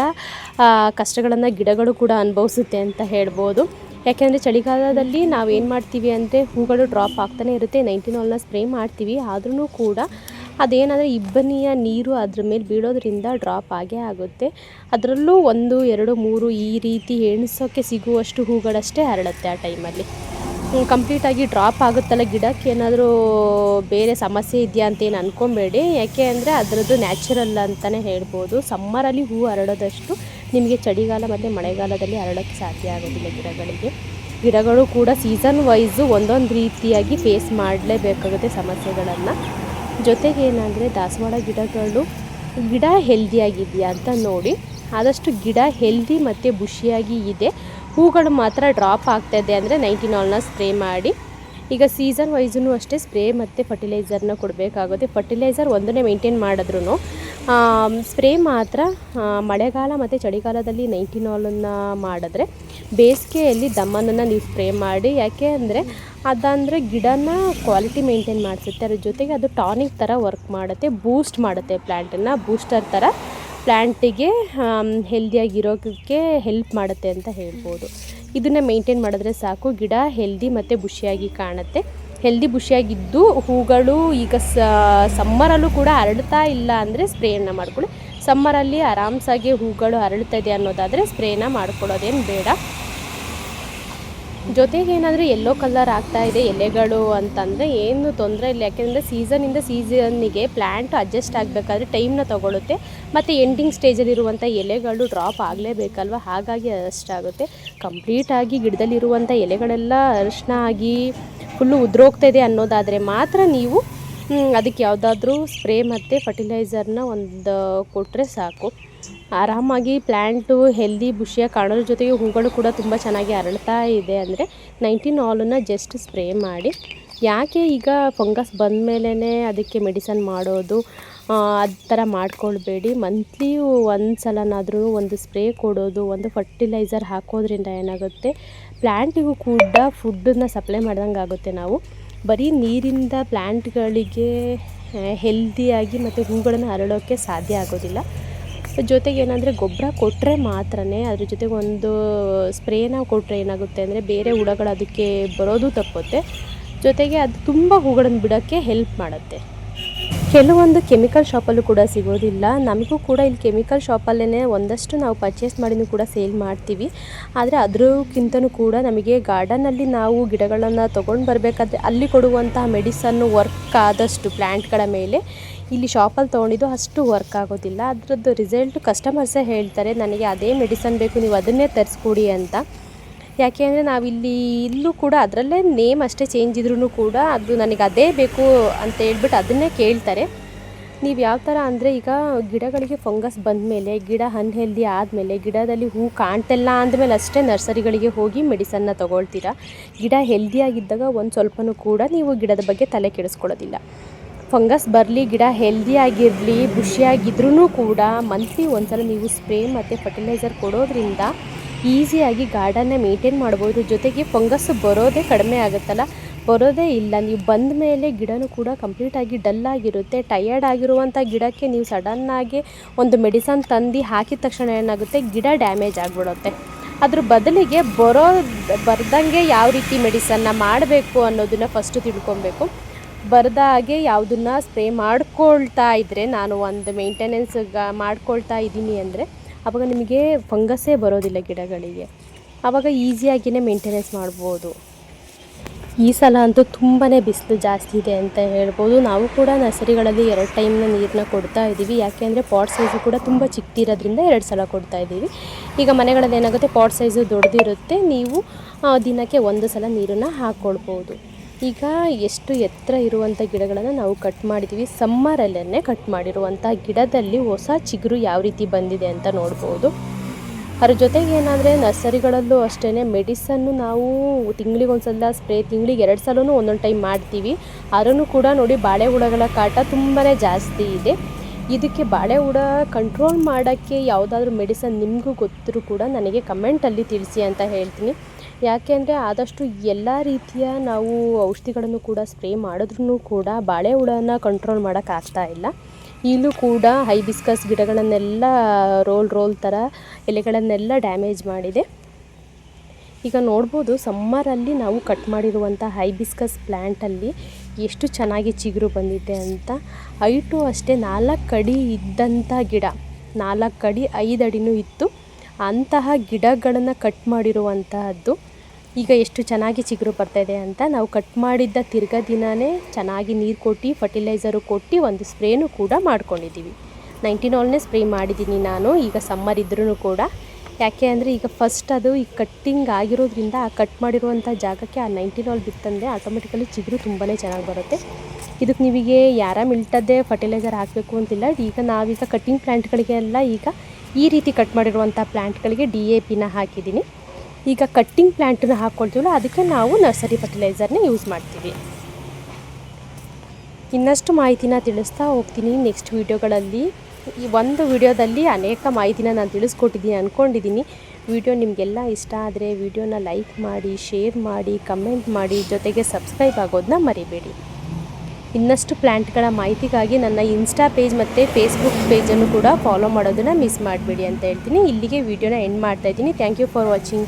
ಕಷ್ಟಗಳನ್ನು ಗಿಡಗಳು ಕೂಡ ಅನುಭವಿಸುತ್ತೆ ಅಂತ ಹೇಳ್ಬೋದು. ಯಾಕೆಂದರೆ ಚಳಿಗಾಲದಲ್ಲಿ ನಾವೇನು ಮಾಡ್ತೀವಿ ಅಂದರೆ ಹೂಗಳು ಡ್ರಾಪ್ ಆಗ್ತಾನೆ ಇರುತ್ತೆ, 19 ಸ್ಪ್ರೇ ಮಾಡ್ತೀವಿ, ಆದ್ರೂ ಕೂಡ ಅದೇನಾದರೆ ಇಬ್ಬನಿಯ ನೀರು ಅದ್ರ ಮೇಲೆ ಬೀಳೋದ್ರಿಂದ ಡ್ರಾಪ್ ಆಗೇ ಆಗುತ್ತೆ. ಅದರಲ್ಲೂ 1, 2, 3 ಈ ರೀತಿ ಎಣಿಸೋಕ್ಕೆ ಸಿಗುವಷ್ಟು ಹೂಗಳಷ್ಟೇ ಹರಳುತ್ತೆ ಆ ಟೈಮಲ್ಲಿ. ಕಂಪ್ಲೀಟಾಗಿ ಡ್ರಾಪ್ ಆಗುತ್ತಲ್ಲ, ಗಿಡಕ್ಕೆ ಏನಾದರೂ ಬೇರೆ ಸಮಸ್ಯೆ ಇದೆಯಾ ಅಂತೇನು ಅಂದ್ಕೊಬೇಡಿ. ಯಾಕೆ ಅಂದರೆ ಅದರದ್ದು ನ್ಯಾಚುರಲ್ ಅಂತಲೇ ಹೇಳ್ಬೋದು. ಸಮ್ಮರಲ್ಲಿ ಹೂ ಹರಡೋದಷ್ಟು ನಿಮಗೆ ಚಳಿಗಾಲ ಮತ್ತು ಮಳೆಗಾಲದಲ್ಲಿ ಹರಡೋಕ್ಕೆ ಸಾಧ್ಯ ಆಗೋದಿಲ್ಲ ಗಿಡಗಳಿಗೆ. ಗಿಡಗಳು ಕೂಡ ಸೀಸನ್ ವೈಸು ಒಂದೊಂದು ರೀತಿಯಾಗಿ ಫೇಸ್ ಮಾಡಲೇಬೇಕಾಗುತ್ತೆ ಸಮಸ್ಯೆಗಳನ್ನು. ಜೊತೆಗೆ ಏನಂದರೆ ದಾಸವಾಳ ಗಿಡ ಹೆಲ್ದಿಯಾಗಿದೆಯಾ ಅಂತ ನೋಡಿ. ಆದಷ್ಟು ಗಿಡ ಹೆಲ್ದಿ ಮತ್ತು ಬುಷಿಯಾಗಿ ಇದೆ, ಹೂಗಳು ಮಾತ್ರ ಡ್ರಾಪ್ ಆಗ್ತಾಯಿದೆ ಅಂದರೆ 19 ಸ್ಪ್ರೇ ಮಾಡಿ. ಈಗ ಸೀಸನ್ ವೈಸೂ ಅಷ್ಟೇ ಸ್ಪ್ರೇ ಮತ್ತು ಫರ್ಟಿಲೈಸರ್ನ ಕೊಡಬೇಕಾಗುತ್ತೆ. ಫರ್ಟಿಲೈಸರ್ ಒಂದನ್ನೇ ಮೇಂಟೈನ್ ಮಾಡಿದ್ರೂ ಸ್ಪ್ರೇ ಮಾತ್ರ ಮಳೆಗಾಲ ಮತ್ತು ಚಳಿಗಾಲದಲ್ಲಿ 19 ಮಾಡಿದ್ರೆ ಬೇಸಿಗೆಯಲ್ಲಿ ದಮ್ಮನನ್ನು ನೀವು ಸ್ಪ್ರೇ ಮಾಡಿ. ಯಾಕೆ ಅಂದರೆ ಅದಂದರೆ ಗಿಡನ ಕ್ವಾಲಿಟಿ ಮೇಂಟೈನ್ ಮಾಡಿಸುತ್ತೆ, ಅದ್ರ ಜೊತೆಗೆ ಅದು ಟಾನಿಕ್ ಥರ ವರ್ಕ್ ಮಾಡುತ್ತೆ, ಬೂಸ್ಟ್ ಮಾಡುತ್ತೆ ಪ್ಲ್ಯಾಂಟನ್ನು, ಬೂಸ್ಟರ್ ಥರ ಪ್ಲ್ಯಾಂಟಿಗೆ ಹೆಲ್ದಿಯಾಗಿರೋಕ್ಕೆ ಹೆಲ್ಪ್ ಮಾಡುತ್ತೆ ಅಂತ ಹೇಳ್ಬೋದು. ಇದನ್ನು ಮೇಂಟೈನ್ ಮಾಡಿದ್ರೆ ಸಾಕು, ಗಿಡ ಹೆಲ್ದಿ ಮತ್ತು ಬುಷಿಯಾಗಿ ಕಾಣುತ್ತೆ. ಹೆಲ್ದಿ ಬುಷಿಯಾಗಿದ್ದು ಹೂಗಳು ಈಗ ಸಮ್ಮರಲ್ಲೂ ಕೂಡ ಹರಡ್ತಾ ಇಲ್ಲ ಅಂದರೆ ಸ್ಪ್ರೇಯನ್ನು ಮಾಡ್ಕೊಳ್ಳಿ. ಸಮ್ಮರಲ್ಲಿ ಆರಾಮ್ಸಾಗಿ ಹೂಗಳು ಅರಳ್ತಾ ಇದೆ ಅನ್ನೋದಾದರೆ ಸ್ಪ್ರೇನ ಮಾಡ್ಕೊಳ್ಳೋದೇನು ಬೇಡ. ಜೊತೆಗೆ ಏನಾದರೂ ಯೆಲ್ಲೋ ಕಲರ್ ಆಗ್ತಾ ಇದೆ ಎಲೆಗಳು ಅಂತಂದರೆ ಏನು ತೊಂದರೆ ಇಲ್ಲ. ಯಾಕೆಂದರೆ ಸೀಸನಿಂದ ಸೀಸನ್ನಿಗೆ ಪ್ಲ್ಯಾಂಟ್ ಅಡ್ಜಸ್ಟ್ ಆಗಬೇಕಾದ್ರೆ ಟೈಮ್ನ ತೊಗೊಳುತ್ತೆ. ಮತ್ತು ಎಂಡಿಂಗ್ ಸ್ಟೇಜಲ್ಲಿರುವಂಥ ಎಲೆಗಳು ಡ್ರಾಪ್ ಆಗಲೇಬೇಕಲ್ವ, ಹಾಗಾಗಿ ಅಷ್ಟಾಗುತ್ತೆ. ಕಂಪ್ಲೀಟಾಗಿ ಗಿಡದಲ್ಲಿರುವಂಥ ಎಲೆಗಳೆಲ್ಲ ಅರಿಶಿನ ಆಗಿ ಫುಲ್ಲು ಉದುರೋಗ್ತಾ ಇದೆ ಅನ್ನೋದಾದರೆ ಮಾತ್ರ ನೀವು ಅದಕ್ಕೆ ಯಾವುದಾದ್ರೂ ಸ್ಪ್ರೇ ಮತ್ತು ಫರ್ಟಿಲೈಸರ್ನ ಒಂದು ಕೊಟ್ಟರೆ ಸಾಕು. ಆರಾಮಾಗಿ ಪ್ಲ್ಯಾಂಟು ಹೆಲ್ದಿ ಬುಷಿಯಾಗಿ ಕಾಣೋದ್ರ ಜೊತೆಗೆ ಹೂಗಳು ಕೂಡ ತುಂಬ ಚೆನ್ನಾಗಿ ಅರಳ್ತಾ ಇದೆ ಅಂದರೆ 19 ಆಲನ್ನು ಜಸ್ಟ್ ಸ್ಪ್ರೇ ಮಾಡಿ. ಯಾಕೆ ಈಗ ಫಂಗಸ್ ಬಂದ ಮೇಲೇ ಅದಕ್ಕೆ ಮೆಡಿಸನ್ ಮಾಡೋದು ಅದು ಥರ ಮಾಡ್ಕೊಳ್ಬೇಡಿ. ಮಂತ್ಲಿ ಒಂದು ಸಲನಾದರೂ ಒಂದು ಸ್ಪ್ರೇ ಕೊಡೋದು, ಒಂದು ಫರ್ಟಿಲೈಸರ್ ಹಾಕೋದ್ರಿಂದ ಏನಾಗುತ್ತೆ, ಪ್ಲ್ಯಾಂಟಿಗೂ ಕೂಡ ಫುಡ್ಡನ್ನು ಸಪ್ಲೈ ಮಾಡ್ದಂಗೆ ಆಗುತ್ತೆ. ನಾವು ಬರೀ ನೀರಿಂದ ಪ್ಲ್ಯಾಂಟ್ಗಳಿಗೆ ಹೆಲ್ದಿಯಾಗಿ ಮತ್ತು ಹೂಗಳನ್ನು ಅರಳೋಕ್ಕೆ ಸಾಧ್ಯ ಆಗೋದಿಲ್ಲ. ಜೊತೆಗೆ ಏನಂದರೆ ಗೊಬ್ಬರ ಕೊಟ್ಟರೆ ಮಾತ್ರನೇ, ಅದ್ರ ಜೊತೆಗೆ ಒಂದು ಸ್ಪ್ರೇನ ಕೊಟ್ಟರೆ ಏನಾಗುತ್ತೆ ಅಂದರೆ ಬೇರೆ ಹುಳಗಳು ಅದಕ್ಕೆ ಬರೋದು ತಪ್ಪುತ್ತೆ. ಜೊತೆಗೆ ಅದು ತುಂಬ ಹೂಗಳನ್ನು ಬಿಡೋಕ್ಕೆ ಹೆಲ್ಪ್ ಮಾಡುತ್ತೆ. ಕೆಲವೊಂದು ಕೆಮಿಕಲ್ ಶಾಪಲ್ಲೂ ಕೂಡ ಸಿಗೋದಿಲ್ಲ. ನಮಗೂ ಕೂಡ ಇಲ್ಲಿ ಕೆಮಿಕಲ್ ಶಾಪಲ್ಲೇ ಒಂದಷ್ಟು ನಾವು ಪರ್ಚೇಸ್ ಮಾಡಿನೂ ಕೂಡ ಸೇಲ್ ಮಾಡ್ತೀವಿ. ಆದರೆ ಅದಕ್ಕಿಂತನೂ ಕೂಡ ನಮಗೆ ಗಾರ್ಡನಲ್ಲಿ ನಾವು ಗಿಡಗಳನ್ನು ತೊಗೊಂಡು ಬರಬೇಕಾದ್ರೆ ಅಲ್ಲಿ ಕೊಡುವಂತಹ ಮೆಡಿಸನ್ನು ವರ್ಕ್ ಆದಷ್ಟು ಪ್ಲ್ಯಾಂಟ್ಗಳ ಮೇಲೆ ಇಲ್ಲಿ ಶಾಪಲ್ಲಿ ತೊಗೊಂಡಿದ್ದು ಅಷ್ಟು ವರ್ಕ್ ಆಗೋದಿಲ್ಲ. ಅದರದ್ದು ರಿಸಲ್ಟ್ ಕಸ್ಟಮರ್ಸೇ ಹೇಳ್ತಾರೆ, ನನಗೆ ಅದೇ ಮೆಡಿಸನ್ ಬೇಕು, ನೀವು ಅದನ್ನೇ ತರಿಸ್ಕೊಡಿ ಅಂತ. ಯಾಕೆ ಅಂದರೆ ಇಲ್ಲೂ ಕೂಡ ಅದರಲ್ಲೇ ನೇಮ್ ಅಷ್ಟೇ ಚೇಂಜ್ ಇದ್ರೂ ಕೂಡ ಅದು ನನಗೆ ಅದೇ ಬೇಕು ಅಂತ ಹೇಳ್ಬಿಟ್ಟು ಅದನ್ನೇ ಕೇಳ್ತಾರೆ. ನೀವು ಯಾವ ಥರ ಅಂದರೆ ಈಗ ಗಿಡಗಳಿಗೆ ಫಂಗಸ್ ಬಂದಮೇಲೆ, ಗಿಡ ಅನ್ಹೆಲ್ದಿ ಆದಮೇಲೆ, ಗಿಡದಲ್ಲಿ ಹೂ ಕಾಣ್ತಿಲ್ಲ ಅಂದಮೇಲೆ ಅಷ್ಟೇ ನರ್ಸರಿಗಳಿಗೆ ಹೋಗಿ ಮೆಡಿಸನ್ನ ತೊಗೊಳ್ತೀರಾ. ಗಿಡ ಹೆಲ್ದಿಯಾಗಿದ್ದಾಗ ಒಂದು ಸ್ವಲ್ಪನೂ ಕೂಡ ನೀವು ಗಿಡದ ಬಗ್ಗೆ ತಲೆ ಕೆಡಿಸ್ಕೊಳ್ಳೋದಿಲ್ಲ. ಫಂಗಸ್ ಬರಲಿ, ಗಿಡ ಹೆಲ್ದಿಯಾಗಿರಲಿ, ಬುಷಿಯಾಗಿದ್ರೂ ಕೂಡ ಮಂತ್ಲಿ ಒಂದ್ಸಲ ನೀವು ಸ್ಪ್ರೇ ಮತ್ತು ಫರ್ಟಿಲೈಸರ್ ಕೊಡೋದ್ರಿಂದ ಈಸಿಯಾಗಿ ಗಾರ್ಡನ್ನ ಮೇಂಟೈನ್ ಮಾಡ್ಬೋದು. ಜೊತೆಗೆ ಫಂಗಸ್ ಬರೋದೇ ಕಡಿಮೆ ಆಗುತ್ತಲ್ಲ, ಬರೋದೇ ಇಲ್ಲ. ನೀವು ಬಂದ ಮೇಲೆ ಗಿಡನೂ ಕೂಡ ಕಂಪ್ಲೀಟಾಗಿ ಡಲ್ಲಾಗಿರುತ್ತೆ. ಟಯರ್ಡ್ ಆಗಿರುವಂಥ ಗಿಡಕ್ಕೆ ನೀವು ಸಡನ್ನಾಗಿ ಒಂದು ಮೆಡಿಸನ್ ತಂದು ಹಾಕಿದ ತಕ್ಷಣ ಏನಾಗುತ್ತೆ, ಗಿಡ ಡ್ಯಾಮೇಜ್ ಆಗಿಬಿಡುತ್ತೆ. ಅದ್ರ ಬದಲಿಗೆ ಬರ್ದಂಗೆ ಯಾವ ರೀತಿ ಮೆಡಿಸನ್ನ ಮಾಡಬೇಕು ಅನ್ನೋದನ್ನು ಫಸ್ಟು ತಿಳ್ಕೊಬೇಕು. ಬರದ ಹಾಗೆ ಯಾವುದನ್ನು ಸ್ಪ್ರೇ ಮಾಡ್ಕೊಳ್ತಾ ಇದ್ದರೆ, ನಾನು ಒಂದು ಮೇಂಟೆನೆನ್ಸ್ ಮಾಡ್ಕೊಳ್ತಾ ಇದ್ದೀನಿ ಅಂದರೆ ಆವಾಗ ನಿಮಗೆ ಫಂಗಸ್ಸೇ ಬರೋದಿಲ್ಲ ಗಿಡಗಳಿಗೆ. ಆವಾಗ ಈಸಿಯಾಗಿಯೇ ಮೇಂಟೆನೆನ್ಸ್ ಮಾಡ್ಬೋದು. ಈ ಸಲ ಅಂತೂ ತುಂಬಾ ಬಿಸಿಲು ಜಾಸ್ತಿ ಇದೆ ಅಂತ ಹೇಳ್ಬೋದು. ನಾವು ಕೂಡ ನರ್ಸರಿಗಳಲ್ಲಿ 2 ಟೈಮ್ನ ನೀರನ್ನ ಕೊಡ್ತಾ ಇದ್ದೀವಿ. ಯಾಕೆ ಅಂದರೆ ಪಾಟ್ ಸೈಜು ಕೂಡ ತುಂಬ ಚಿಕ್ಕದಿರೋದ್ರಿಂದ 2 ಸಲ ಕೊಡ್ತಾ ಇದ್ದೀವಿ. ಈಗ ಮನೆಗಳಲ್ಲಿ ಏನಾಗುತ್ತೆ, ಪಾಟ್ ಸೈಜು ದೊಡ್ಡದಿರುತ್ತೆ, ನೀವು ದಿನಕ್ಕೆ 1 ಸಲ ನೀರನ್ನು ಹಾಕ್ಕೊಳ್ಬೋದು. ಈಗ ಎಷ್ಟು ಎತ್ತರ ಇರುವಂಥ ಗಿಡಗಳನ್ನು ನಾವು ಕಟ್ ಮಾಡಿದ್ದೀವಿ. ಸಮ್ಮರಲ್ಲೇ ಕಟ್ ಮಾಡಿರುವಂಥ ಗಿಡದಲ್ಲಿ ಹೊಸ ಚಿಗುರು ಯಾವ ರೀತಿ ಬಂದಿದೆ ಅಂತ ನೋಡ್ಬೋದು. ಅದ್ರ ಜೊತೆಗೆ ಏನಾದರೆ ನರ್ಸರಿಗಳಲ್ಲೂ ಅಷ್ಟೇ ಮೆಡಿಸನ್ನು ನಾವು ತಿಂಗಳಿಗೆ 1 ಸಲ ಸ್ಪ್ರೇ, ತಿಂಗಳಿಗೆ 2 ಸಲವೂ ಒಂದೊಂದು ಟೈಮ್ ಮಾಡ್ತೀವಿ. ಆದ್ರೂ ಕೂಡ ನೋಡಿ ಬಾಳೆ ಹುಳಗಳ ಕಾಟ ತುಂಬಾ ಜಾಸ್ತಿ ಇದೆ. ಇದಕ್ಕೆ ಬಾಳೆ ಹುಳ ಕಂಟ್ರೋಲ್ ಮಾಡೋಕ್ಕೆ ಯಾವುದಾದ್ರೂ ಮೆಡಿಸನ್ ನಿಮಗೂ ಗೊತ್ತಿರೂ ಕೂಡ ನನಗೆ ಕಮೆಂಟಲ್ಲಿ ತಿಳಿಸಿ ಅಂತ ಹೇಳ್ತೀನಿ. ಯಾಕೆಂದರೆ ಆದಷ್ಟು ಎಲ್ಲ ರೀತಿಯ ನಾವು ಔಷಧಿಗಳನ್ನು ಕೂಡ ಸ್ಪ್ರೇ ಮಾಡಿದ್ರೂ ಕೂಡ ಬಾಳೆ ಹುಳನ ಕಂಟ್ರೋಲ್ ಮಾಡೋಕ್ಕಾಗ್ತಾ ಇಲ್ಲ. ಇಲ್ಲೂ ಕೂಡ ಹೈಬಿಸ್ಕಸ್ ಗಿಡಗಳನ್ನೆಲ್ಲ ರೋಲ್ ಥರ ಎಲೆಗಳನ್ನೆಲ್ಲ ಡ್ಯಾಮೇಜ್ ಮಾಡಿದೆ. ಈಗ ನೋಡ್ಬೋದು ಸಮ್ಮರಲ್ಲಿ ನಾವು ಕಟ್ ಮಾಡಿರುವಂಥ ಹೈಬಿಸ್ಕಸ್ ಪ್ಲ್ಯಾಂಟಲ್ಲಿ ಎಷ್ಟು ಚೆನ್ನಾಗಿ ಚಿಗುರು ಬಂದಿದೆ ಅಂತ. ಹೈಟು ಅಷ್ಟೇ 4 ಅಡಿ ಇದ್ದಂಥ ಗಿಡ, 4 ಅಡಿ 5 ಅಡಿನೂ ಇತ್ತು. ಅಂತಹ ಗಿಡಗಳನ್ನು ಕಟ್ ಮಾಡಿರುವಂತಹದ್ದು ಈಗ ಎಷ್ಟು ಚೆನ್ನಾಗಿ ಚಿಗುರು ಬರ್ತಾಯಿದೆ ಅಂತ. ನಾವು ಕಟ್ ಮಾಡಿದ್ದ ತಿರ್ಗಾ ದಿನವೇ ಚೆನ್ನಾಗಿ ನೀರು ಕೊಟ್ಟು ಫರ್ಟಿಲೈಸರು ಕೊಟ್ಟು ಒಂದು ಸ್ಪ್ರೇನೂ ಕೂಡ ಮಾಡ್ಕೊಂಡಿದ್ದೀವಿ. 19 ಆಲ್ನೇ ಸ್ಪ್ರೇ ಮಾಡಿದ್ದೀನಿ ನಾನು, ಈಗ ಸಮ್ಮರ್ ಇದ್ರೂ ಕೂಡ. ಯಾಕೆ ಅಂದರೆ ಈಗ ಫಸ್ಟ್ ಅದು ಈ ಕಟ್ಟಿಂಗ್ ಆಗಿರೋದ್ರಿಂದ ಆ ಕಟ್ ಮಾಡಿರುವಂಥ ಜಾಗಕ್ಕೆ ಆ 19 ಆಲ್ ಬಿತ್ತಂದರೆ ಆಟೋಮೆಟಿಕಲಿ ಚಿಗುರು ತುಂಬಾ ಚೆನ್ನಾಗಿ ಬರುತ್ತೆ. ಇದಕ್ಕೆ ನೀವಿಗೆ ಮಿಲ್ಟದ್ದೇ ಫರ್ಟಿಲೈಸರ್ ಹಾಕಬೇಕು ಅಂತಿಲ್ಲ. ಈಗ ನಾವೀಗ ಕಟ್ಟಿಂಗ್ ಪ್ಲ್ಯಾಂಟ್ಗಳಿಗೆಲ್ಲ ಈಗ ಈ ರೀತಿ ಕಟ್ ಮಾಡಿರುವಂಥ ಪ್ಲ್ಯಾಂಟ್ಗಳಿಗೆ DAPನ ಹಾಕಿದ್ದೀನಿ. ಈಗ ಕಟ್ಟಿಂಗ್ ಪ್ಲ್ಯಾಂಟನ್ನ ಹಾಕ್ಕೊಳ್ತೀವಲ್ಲ ಅದಕ್ಕೆ ನಾವು ನರ್ಸರಿ ಫರ್ಟಿಲೈಸರ್ನ ಯೂಸ್ ಮಾಡ್ತೀವಿ. ಇನ್ನಷ್ಟು ಮಾಹಿತಿನ ತಿಳಿಸ್ತಾ ಹೋಗ್ತೀನಿ ನೆಕ್ಸ್ಟ್ ವೀಡಿಯೋಗಳಲ್ಲಿ. ಈ ಒಂದು ವಿಡಿಯೋದಲ್ಲಿ ಅನೇಕ ಮಾಹಿತಿನ ನಾನು ತಿಳಿಸ್ಕೊಟ್ಟಿದ್ದೀನಿ ಅಂದ್ಕೊಂಡಿದ್ದೀನಿ. ವಿಡಿಯೋ ನಿಮಗೆಲ್ಲ ಇಷ್ಟ ಆದರೆ ವಿಡಿಯೋನ ಲೈಕ್ ಮಾಡಿ, ಶೇರ್ ಮಾಡಿ, ಕಮೆಂಟ್ ಮಾಡಿ, ಜೊತೆಗೆ ಸಬ್ಸ್ಕ್ರೈಬ್ ಆಗೋದನ್ನ ಮರಿಬೇಡಿ. ಇನ್ನಷ್ಟು ಪ್ಲ್ಯಾಂಟ್ಗಳ ಮಾಹಿತಿಗಾಗಿ ನನ್ನ ಇನ್ಸ್ಟಾ ಪೇಜ್ ಮತ್ತು ಫೇಸ್ಬುಕ್ ಪೇಜನ್ನು ಕೂಡ ಫಾಲೋ ಮಾಡೋದನ್ನು ಮಿಸ್ ಮಾಡಬೇಡಿ ಅಂತ ಹೇಳ್ತೀನಿ. ಇಲ್ಲಿಗೆ ವಿಡಿಯೋನ ಎಂಡ್ ಮಾಡ್ತಾಯಿದ್ದೀನಿ. Thank you for watching.